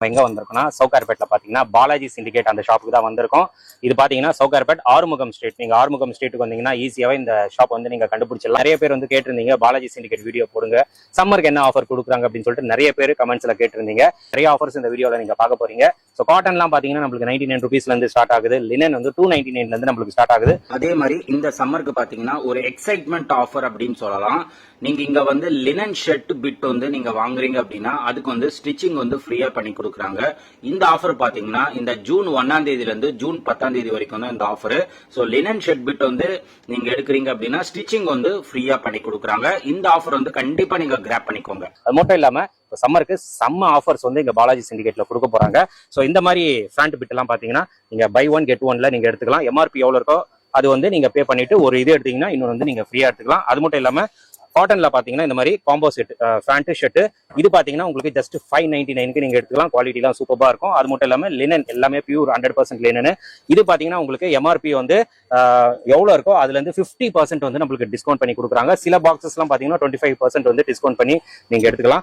எங்க வந்திருக்கோம்னா சவுகார்பேட்ல பாத்தீங்கன்னா பாலாஜி சிண்டிகேட் அந்த ஷாப்புக்கு தான் வந்திருக்கோம். இது பாத்தீங்கன்னா சவுகார்பேட் ஆறுமுகம் ஸ்ட்ரீட். நீங்க ஆறுமுகம் ஸ்ட்ரீட்டுக்கு வந்தீங்கன்னா ஈஸியாவே இந்த ஷாப் வந்து நீங்க கண்டுபிடிச்சிடலாம். நிறைய பேர் வந்து கேட்டிருந்தீங்க பாலாஜி சிண்டிகேட் வீடியோ போடுங்க, சம்மருக்கு என்ன ஆஃபர் கொடுக்குறாங்க அப்படின்னு சொல்லிட்டு நிறைய பேர் கமெண்ட்ஸ்ல கேட்டிருந்தீங்க. நிறைய ஆஃபர்ஸ் இந்த வீடியோல நீங்க பார்க்க போறீங்க. ஸோ காட்டன்லாம் பாத்தீங்கன்னா நம்மளுக்கு 99 rupeesல இருந்து ஸ்டார்ட் ஆகுது. லினன் வந்து 299 இருந்து நம்மளுக்கு ஸ்டார்ட் ஆகுது. அதே மாதிரி இந்த சம்மருக்கு பாத்தீங்கன்னா ஒரு எக்ஸைட்மெண்ட் ஆஃபர் அப்படின்னு சொல்லலாம். நீங்க இங்க வந்து லினன் ஷர்ட் பிட் வந்து நீங்க வாங்குறீங்க அப்படின்னா அதுக்கு வந்து ஸ்டிச்சிங் வந்து ஃப்ரீயா பண்ணி கொடுக்குறாங்க. இந்த ஆஃபர் பாத்தீங்கன்னா இந்த ஜூன் 1ஆம் தேதியில இருந்து ஜூன் 10ஆம் தேதி வரைக்கும் தான் இந்த offer. So linen shirt bit வந்து நீங்க எடுக்கிறீங்க அப்படின்னா ஸ்டிச்சிங் வந்து ஃப்ரீயா பண்ணி கொடுக்குறாங்க. இந்த ஆஃபர் வந்து கண்டிப்பா நீங்க கிராப் பண்ணிக்கோங்க. அது மட்டும் இல்லாம சம்மருக்கு செம்ம ஆஃபர்ஸ் வந்து இங்க பாலாஜி சிண்டிகேட்ல கொடுக்க போறாங்க. ஸோ இந்த மாதிரி ஃப்ரண்ட் பிட் எல்லாம் பாத்தீங்கன்னா நீங்க பை ஒன் கெட் ஒன்ல நீங்க எடுத்துக்கலாம். எம்ஆர்பி எவ்வளவு இருக்கோ அது வந்து நீங்க பே பண்ணிட்டு ஒரு இது எடுத்தீங்கன்னா இன்னொரு வந்து நீங்க ஃப்ரீயா எடுத்துக்கலாம். அது மட்டும் இல்லாம காட்டன்ல பாத்தீங்கன்னா இந்த மாதிரி காம்போ செட் பேண்ட் ஷர்ட் இது பாத்தீங்கன்னா உங்களுக்கு ஜஸ்ட் 599க்கு நீங்க எடுத்துக்கலாம். குவாலிட்டி எல்லாம் சூப்பரா இருக்கும். அது மட்டும் இல்லாம லினன் எல்லாமே பியூர் 100% லினன். இது பாத்தீங்கன்னா உங்களுக்கு எம்ஆர்பி வந்து எவ்வளவு இருக்கோ அதுல இருந்து 50% வந்து நம்மளுக்கு டிஸ்கவுண்ட் பண்ணி கொடுக்குறாங்க. சில பாக்ஸஸ் எல்லாம் பாத்தீங்கன்னா 25% வந்து டிஸ்கவுண்ட் பண்ணி நீங்க எடுத்துக்கலாம்.